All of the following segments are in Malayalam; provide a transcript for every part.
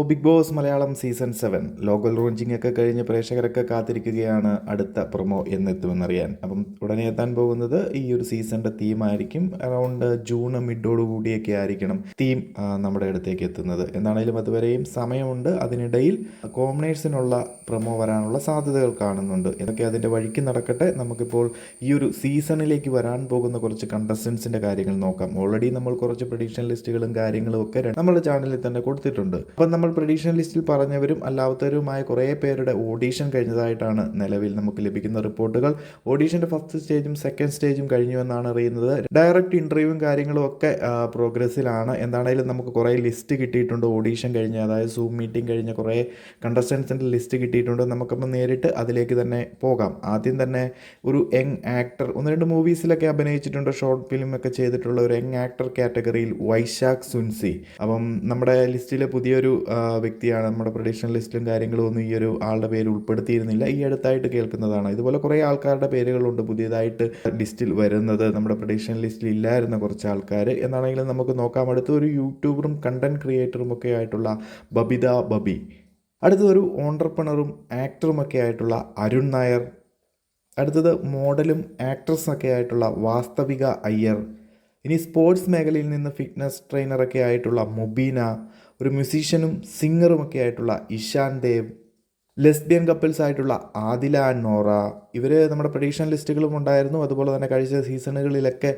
Big Boss Malayalam season 7 local launching ഒക്കെ കഴിഞ്ഞ് പ്രേക്ഷകരൊക്കെ കാത്തിരിക്കുകയാണ് അടുത്ത പ്രൊമോ എന്നെത്തുമെന്നറിയാൻ. അപ്പം ഉടനെ എത്താൻ പോകുന്നത് ഈ ഒരു സീസണിൻ്റെ തീമായിരിക്കും. അറൗണ്ട് ജൂൺ മിഡോടുകൂടിയൊക്കെ ആയിരിക്കണം തീം നമ്മുടെ അടുത്തേക്ക് എത്തുന്നത്. എന്താണെങ്കിലും അതുവരെയും സമയമുണ്ട്. അതിനിടയിൽ കോമണേഴ്സിനുള്ള പ്രൊമോ വരാനുള്ള സാധ്യതകൾ കാണുന്നുണ്ട്. ഇതൊക്കെ അതിൻ്റെ വഴിക്ക് നടക്കട്ടെ. നമുക്കിപ്പോൾ ഈ ഒരു സീസണിലേക്ക് വരാൻ പോകുന്ന കുറച്ച് കണ്ടസ്റ്റൻസിൻ്റെ കാര്യങ്ങൾ നോക്കാം. ഓൾറെഡി നമ്മൾ കുറച്ച് പ്രഡിക്ഷൻ ലിസ്റ്റുകളും കാര്യങ്ങളും ഒക്കെ നമ്മുടെ ചാനലിൽ തന്നെ കൊടുത്തിട്ടുണ്ട്. അപ്പം നമ്മൾ പ്രഡിക്ഷൻ ലിസ്റ്റിൽ പറഞ്ഞവരും അല്ലാത്തവരുമായ കുറേ പേരുടെ ഓഡീഷൻ കഴിഞ്ഞതായിട്ടാണ് നിലവിൽ നമുക്ക് ലഭിക്കുന്ന റിപ്പോർട്ടുകൾ. ഓഡീഷൻ്റെ ഫസ്റ്റ് സ്റ്റേജും സെക്കൻഡ് സ്റ്റേജും കഴിഞ്ഞു എന്നാണ് അറിയുന്നത്. ഡയറക്റ്റ് ഇൻ്റർവ്യൂവും കാര്യങ്ങളും ഒക്കെ പ്രോഗ്രസ്സിലാണ്. എന്താണെങ്കിലും നമുക്ക് കുറേ ലിസ്റ്റ് കിട്ടിയിട്ടുണ്ട്. ഓഡീഷൻ കഴിഞ്ഞ്, അതായത് സൂം മീറ്റിംഗ് കഴിഞ്ഞ കുറേ കണ്ടസ്റ്റൻസിൻ്റെ ലിസ്റ്റ് കിട്ടിയിട്ടുണ്ട്. നമുക്കപ്പം നേരിട്ട് അതിലേക്ക് തന്നെ പോകാം. ആദ്യം തന്നെ ഒരു യങ് ആക്ടർ, ഒന്ന് രണ്ട് മൂവീസിലൊക്കെ അഭിനയിച്ചിട്ടുണ്ട്, ഷോർട്ട് ഫിലിം ഒക്കെ ചെയ്തിട്ടുള്ള ഒരു യങ് ആക്ടർ കാറ്റഗറിയിൽ വൈശാഖ് സുൻസി. അപ്പം നമ്മുടെ ലിസ്റ്റിൽ പുതിയൊരു വ്യക്തിയാണ്. നമ്മുടെ പ്രഡിക്ഷൻ ലിസ്റ്റിലും കാര്യങ്ങളും ഒന്നും ഈ ഒരു ആളുടെ പേര് ഉൾപ്പെടുത്തിയിരുന്നില്ല, ഈ അടുത്തായിട്ട് കേൾക്കുന്നതാണ്. ഇതുപോലെ കുറേ ആൾക്കാരുടെ പേരുകളുണ്ട് പുതിയതായിട്ട് ലിസ്റ്റിൽ വരുന്നത്. നമ്മുടെ പ്രഡിക്ഷൻ ലിസ്റ്റിൽ ഇല്ലായിരുന്ന കുറച്ച് ആൾക്കാർ. എന്നാണെങ്കിലും നമുക്ക് നോക്കാം. അടുത്തൊരു യൂട്യൂബറും കണ്ടന്റ് ക്രിയേറ്ററും ഒക്കെ ആയിട്ടുള്ള ബബിത ബബി. അടുത്തതൊരു ഓണ്ടർപ്രണറും ആക്ടറുമൊക്കെ ആയിട്ടുള്ള അരുൺ നായർ. അടുത്തത് മോഡലും ആക്ട്രസ്സൊക്കെ ആയിട്ടുള്ള വാസ്തവിക അയ്യർ. ഇനി സ്പോർട്സ് മേഖലയിൽ നിന്ന് ഫിറ്റ്നസ് ട്രെയിനറൊക്കെ ആയിട്ടുള്ള മുബീന. ഒരു മ്യൂസീഷ്യനും സിംഗറുമൊക്കെ ആയിട്ടുള്ള ഇഷാൻ ദേവ്. ലെസ്ബിയൻ കപ്പിൾസ് ആയിട്ടുള്ള ആദില നോറ. ഇവർ നമ്മുടെ പ്രഡിക്ഷൻ ലിസ്റ്റുകളും ഉണ്ടായിരുന്നു. അതുപോലെ തന്നെ കഴിഞ്ഞ സീസണുകളിലൊക്കെ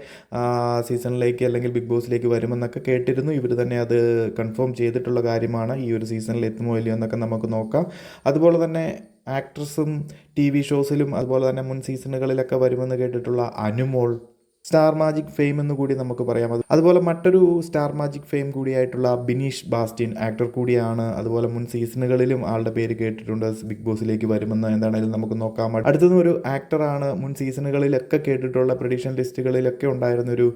സീസണിലേക്ക് അല്ലെങ്കിൽ ബിഗ് ബോസിലേക്ക് വരുമെന്നൊക്കെ കേട്ടിരുന്നു. ഇവർ തന്നെ അത് കൺഫേം ചെയ്തിട്ടുള്ള കാര്യമാണ്. ഈ ഒരു സീസണിൽ എത്തുമോ ഇല്ലയോ എന്നൊക്കെ നമുക്ക് നോക്കാം. അതുപോലെ തന്നെ ആക്ട്രസും TV ഷോസിലും അതുപോലെ തന്നെ മുൻ സീസണുകളിലൊക്കെ വരുമെന്ന് കേട്ടിട്ടുള്ള അനുമോൾ. സ്റ്റാർ മാജിക് ഫെയിം എന്ന് കൂടി നമുക്ക് പറയാം. അതുപോലെ മറ്റൊരു സ്റ്റാർ മാജിക് ഫെയിം കൂടിയായിട്ടുള്ള ബിനീഷ് ബാസ്റ്റിൻ, ആക്ടർ കൂടിയാണ്. അതുപോലെ മുൻ സീസണുകളിലും ആളുടെ പേര് കേട്ടിട്ടുണ്ട്, ബിഗ് ബോസിലേക്ക് വരുമെന്ന്. എന്താണെങ്കിലും നമുക്ക് നോക്കാം. അടുത്തതും ഒരു ആക്ടറാണ്. മുൻ സീസണുകളിലൊക്കെ കേട്ടിട്ടുള്ള പ്രഡിക്ഷൻ ലിസ്റ്റുകളിലൊക്കെ ഉണ്ടായിരുന്ന ഒരു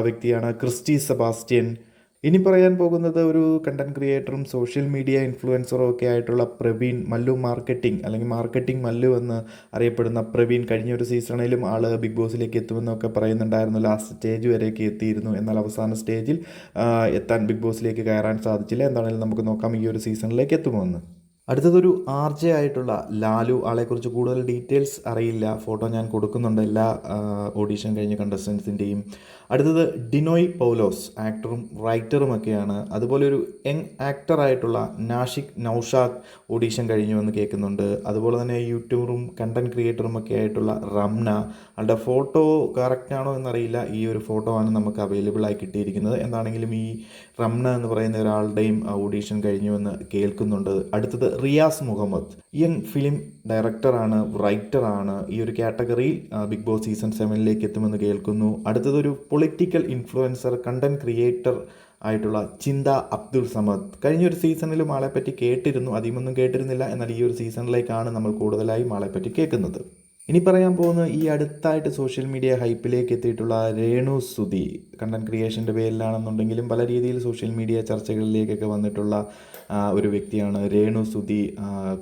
വ്യക്തിയാണ് ക്രിസ്റ്റി സെബാസ്റ്റ്യൻ. ഇനി പറയാൻ പോകുന്നത് ഒരു കണ്ടന്റ് ക്രിയേറ്ററും സോഷ്യൽ മീഡിയ ഇൻഫ്ലുവൻസറും ഒക്കെ ആയിട്ടുള്ള പ്രവീൺ മല്ലു മാർക്കറ്റിംഗ്, അല്ലെങ്കിൽ മാർക്കറ്റിംഗ് മല്ലു എന്ന് അറിയപ്പെടുന്ന പ്രവീൺ. കഴിഞ്ഞ ഒരു സീസണിലും ആൾ ബിഗ് ബോസിലേക്ക് എത്തുമെന്നൊക്കെ പറയുന്നുണ്ടായിരുന്നു. ലാസ്റ്റ് സ്റ്റേജ് വരെയൊക്കെ എത്തിയിരുന്നു. എന്നാൽ അവസാന സ്റ്റേജിൽ എത്താൻ ബിഗ് ബോസിലേക്ക് കയറാൻ സാധിച്ചില്ല. എന്താണെങ്കിലും നമുക്ക് നോക്കാം ഈ ഒരു സീസണിലേക്ക് എത്തുമോ എന്ന്. അടുത്തതൊരു RJ ആയിട്ടുള്ള ലാലു. ആളെക്കുറിച്ച് കൂടുതൽ ഡീറ്റെയിൽസ് അറിയില്ല. ഫോട്ടോ ഞാൻ കൊടുക്കുന്നുണ്ട് എല്ലാ ഓഡീഷൻ കഴിഞ്ഞ കണ്ടസ്റ്റൻസിൻ്റെയും. അടുത്തത് ഡിനോയ് പൗലോസ്, ആക്ടറും റൈറ്ററുമൊക്കെയാണ്. അതുപോലെ ഒരു യങ് ആക്ടറായിട്ടുള്ള നാഷിക് നൗഷാദ് ഓഡീഷൻ കഴിഞ്ഞു എന്ന് കേൾക്കുന്നുണ്ട്. അതുപോലെ തന്നെ യൂട്യൂബറും കണ്ടന്റ് ക്രിയേറ്ററും ഒക്കെ ആയിട്ടുള്ള റംന. ആളുടെ ഫോട്ടോ കറക്റ്റാണോ എന്നറിയില്ല. ഈ ഒരു ഫോട്ടോ ആണ് നമുക്ക് അവൈലബിൾ ആയി കിട്ടിയിരിക്കുന്നത്. എന്താണെങ്കിലും ഈ റംന എന്ന് പറയുന്ന ഒരാളുടെയും ഓഡീഷൻ കഴിഞ്ഞുവെന്ന് കേൾക്കുന്നുണ്ട്. അടുത്തത് റിയാസ് മുഹമ്മദ്, യങ് ഫിലിം ഡയറക്ടറാണ്, റൈറ്ററാണ്. ഈ ഒരു കാറ്റഗറിയിൽ ബിഗ് ബോസ് സീസൺ 7ലേക്ക് എത്തുമെന്ന് കേൾക്കുന്നു. അടുത്തതൊരു പൊളിറ്റിക്കൽ ഇൻഫ്ലുവൻസർ, കണ്ടന്റ് ക്രിയേറ്റർ ആയിട്ടുള്ള ചിന്ത അബ്ദുൾ സമദ്. കഴിഞ്ഞൊരു സീസണിലും ആളെപ്പറ്റി കേട്ടിരുന്നു, അധികമൊന്നും കേട്ടിരുന്നില്ല. എന്നാൽ ഈ ഒരു സീസണിലേക്കാണ് നമ്മൾ കൂടുതലായും ആളെപ്പറ്റി കേൾക്കുന്നത്. ഇനി പറയാൻ പോകുന്നത് ഈ അടുത്തായിട്ട് സോഷ്യൽ മീഡിയ ഹൈപ്പിലേക്ക് എത്തിയിട്ടുള്ള രേണു സുധി. കണ്ടന്റ് ക്രിയേഷൻ്റെ പേരിലാണെന്നുണ്ടെങ്കിലും പല രീതിയിൽ സോഷ്യൽ മീഡിയ ചർച്ചകളിലേക്കൊക്കെ വന്നിട്ടുള്ള ഒരു വ്യക്തിയാണ് രേണു സുധി.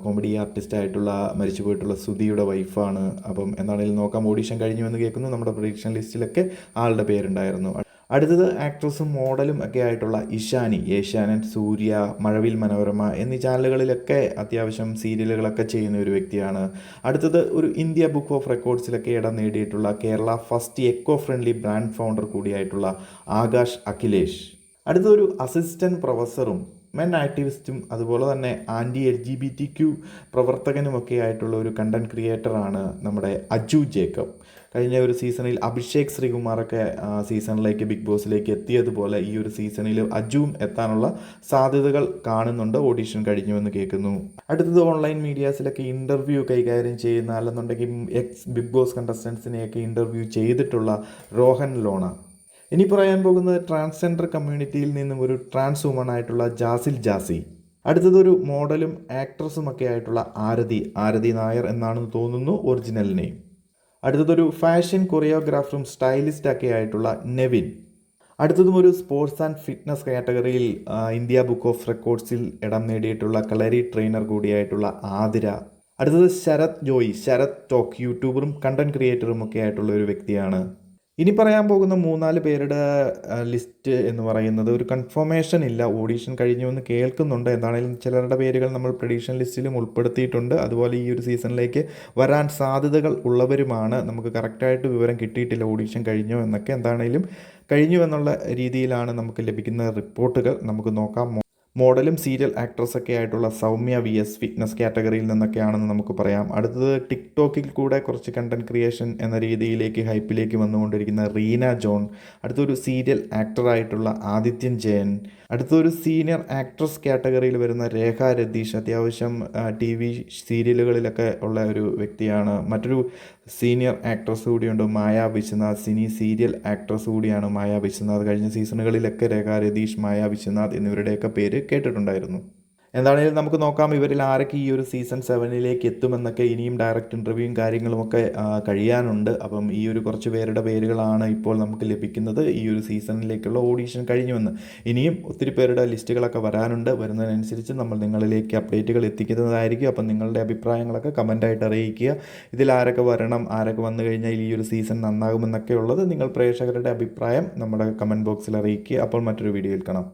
കോമഡി ആർട്ടിസ്റ്റായിട്ടുള്ള മരിച്ചു പോയിട്ടുള്ള സുധിയുടെ വൈഫാണ്. അപ്പം എന്താണെങ്കിലും നോക്കാം. ഓഡീഷൻ കഴിഞ്ഞു എന്ന് കേൾക്കുന്നു. നമ്മുടെ പ്രഡിക്ഷൻ ലിസ്റ്റിലൊക്കെ ആളുടെ പേരുണ്ടായിരുന്നു. അടുത്തത് ആക്ട്രസും മോഡലും ഒക്കെ ആയിട്ടുള്ള ഇഷാനി. ഏഷ്യാനെറ്റ്, സൂര്യ, മഴവിൽ മനോരമ എന്നീ ചാനലുകളിലൊക്കെ അത്യാവശ്യം സീരിയലുകളൊക്കെ ചെയ്യുന്ന ഒരു വ്യക്തിയാണ്. അടുത്തത് ഒരു ഇന്ത്യ ബുക്ക് ഓഫ് റെക്കോർഡ്സിലൊക്കെ ഇടം നേടിയിട്ടുള്ള Kerala first eco friendly brand founder കൂടിയായിട്ടുള്ള ആകാശ് അഖിലേഷ്. അടുത്തൊരു അസിസ്റ്റൻറ്റ് പ്രൊഫസറും മെൻ ആക്ടിവിസ്റ്റും അതുപോലെ തന്നെ LGBT പ്രവർത്തകനുമൊക്കെ ആയിട്ടുള്ള ഒരു കണ്ടന്റ് ക്രിയേറ്ററാണ് നമ്മുടെ അജു ജേക്കബ്. കഴിഞ്ഞ ഒരു സീസണിൽ അഭിഷേക് ശ്രീകുമാറൊക്കെ സീസണിലേക്ക് ബിഗ് ബോസിലേക്ക് എത്തിയതുപോലെ ഈ ഒരു സീസണിൽ അജുവും എത്താനുള്ള സാധ്യതകൾ കാണുന്നുണ്ട്. ഓഡീഷൻ കഴിഞ്ഞുവെന്ന് കേൾക്കുന്നു. അടുത്തത് ഓൺലൈൻ മീഡിയാസിലൊക്കെ ഇൻ്റർവ്യൂ കൈകാര്യം ചെയ്യുന്ന, അല്ലെന്നുണ്ടെങ്കിൽ ബിഗ് ബോസ് കണ്ടസ്റ്റൻസിനെയൊക്കെ ഇൻ്റർവ്യൂ ചെയ്തിട്ടുള്ള രോഹൻ ലോണ. ഇനി പറയാൻ പോകുന്നത് ട്രാൻസ്ജെൻഡർ കമ്മ്യൂണിറ്റിയിൽ നിന്നും ഒരു ട്രാൻസ് വുമൺ ആയിട്ടുള്ള ജാസിൽ ജാസി. അടുത്തതൊരു മോഡലും ആക്ട്രസുമൊക്കെ ആയിട്ടുള്ള ആരതി നായർ എന്നാണെന്ന് തോന്നുന്നു ഒറിജിനൽ നെയിം. അടുത്തതൊരു ഫാഷൻ കൊറിയോഗ്രാഫറും സ്റ്റൈലിസ്റ്റൊക്കെ ആയിട്ടുള്ള നെവിൻ. അടുത്തതും ഒരു സ്പോർട്സ് ആൻഡ് ഫിറ്റ്നസ് കാറ്റഗറിയിൽ ഇന്ത്യ ബുക്ക് ഓഫ് റെക്കോർഡ്സിൽ ഇടം നേടിയിട്ടുള്ള കളരി ട്രെയിനർ കൂടിയായിട്ടുള്ള ആതിര. അടുത്തത് ശരത് ടോക്ക്, യൂട്യൂബറും കണ്ടന്റ് ക്രിയേറ്ററും ഒക്കെ ആയിട്ടുള്ള ഒരു വ്യക്തിയാണ്. ഇനി പറയാൻ പോകുന്ന 3-4 പേരുടെ ലിസ്റ്റ് എന്ന് പറയുന്നത് ഒരു കൺഫർമേഷൻ ഇല്ല. ഓഡീഷൻ കഴിഞ്ഞു എന്ന് കേൾക്കുന്നുണ്ട്. എന്താണെങ്കിലും ചിലരുടെ പേരുകൾ നമ്മൾ പ്രഡിക്ഷൻ ലിസ്റ്റിലും ഉൾപ്പെടുത്തിയിട്ടുണ്ട്. അതുപോലെ ഈ ഒരു സീസണിലേക്ക് വരാൻ സാധ്യതകൾ ഉള്ളവരുമാണ്. നമുക്ക് കറക്റ്റായിട്ട് വിവരം കിട്ടിയിട്ടില്ല ഓഡീഷൻ കഴിഞ്ഞോ എന്നൊക്കെ. എന്താണെങ്കിലും കഴിഞ്ഞു എന്നുള്ള രീതിയിലാണ് നമുക്ക് ലഭിക്കുന്ന റിപ്പോർട്ടുകൾ. നമുക്ക് നോക്കാം. മോഡലും സീരിയൽ ആക്ട്രസൊക്കെ ആയിട്ടുള്ള സൗമ്യ VS ഫിറ്റ്നസ് കാറ്റഗറിയിൽ നിന്നൊക്കെയാണെന്ന് നമുക്ക് പറയാം. അടുത്തത് ടിക്ടോക്കിൽ കൂടെ കുറച്ച് കണ്ടൻറ് ക്രിയേഷൻ എന്ന രീതിയിലേക്ക് ഹൈപ്പിലേക്ക് വന്നുകൊണ്ടിരിക്കുന്ന റീന ജോൺ. അടുത്തൊരു സീരിയൽ ആക്ടറായിട്ടുള്ള ആദിത്യൻ ജയൻ. അടുത്തൊരു സീനിയർ ആക്ട്രസ് കാറ്റഗറിയിൽ വരുന്ന രേഖ രതീഷ്. അത്യാവശ്യം TV സീരിയലുകളിലൊക്കെ ഉള്ള ഒരു വ്യക്തിയാണ്. മറ്റൊരു സീനിയർ ആക്ട്രസ് കൂടിയുണ്ട്, മായ വിശ്വനാഥ്. സിനി സീരിയൽ ആക്ട്രസ് കൂടിയാണ് മായ വിശ്വനാഥ്. കഴിഞ്ഞ സീസണുകളിലൊക്കെ രേഖ രതീഷ്, മായ വിശ്വനാഥ് എന്നിവരുടെയൊക്കെ പേര് കേട്ടിട്ടുണ്ടായിരുന്നു. എന്താണെങ്കിലും നമുക്ക് നോക്കാം ഇവരിൽ ആരൊക്കെ ഈ ഒരു സീസൺ 7ലേക്ക് എത്തുമെന്നൊക്കെ. ഇനിയും ഡയറക്റ്റ് ഇൻ്റർവ്യൂവും കാര്യങ്ങളുമൊക്കെ കഴിയാനുണ്ട്. അപ്പം ഈ ഒരു കുറച്ച് പേരുടെ പേരുകളാണ് ഇപ്പോൾ നമുക്ക് ലഭിക്കുന്നത് ഈ ഒരു സീസണിലേക്കുള്ള ഓഡീഷൻ കഴിഞ്ഞുവെന്ന്. ഇനിയും ഒത്തിരി പേരുടെ ലിസ്റ്റുകളൊക്കെ വരാനുണ്ട്. വരുന്നതിനനുസരിച്ച് നമ്മൾ നിങ്ങളിലേക്ക് അപ്ഡേറ്റുകൾ എത്തിക്കുന്നതായിരിക്കും. അപ്പം നിങ്ങളുടെ അഭിപ്രായങ്ങളൊക്കെ കമൻ്റായിട്ട് അറിയിക്കുക. ഇതിൽ ആരൊക്കെ വരണം, ആരൊക്കെ വന്നു കഴിഞ്ഞാൽ ഈ ഒരു സീസൺ നന്നാകുമെന്നൊക്കെ ഉള്ളത് നിങ്ങൾ പ്രേക്ഷകരുടെ അഭിപ്രായം നമ്മുടെ കമൻറ്റ് ബോക്സിൽ അറിയിക്കുക. അപ്പോൾ മറ്റൊരു വീഡിയോയിൽ കാണാം.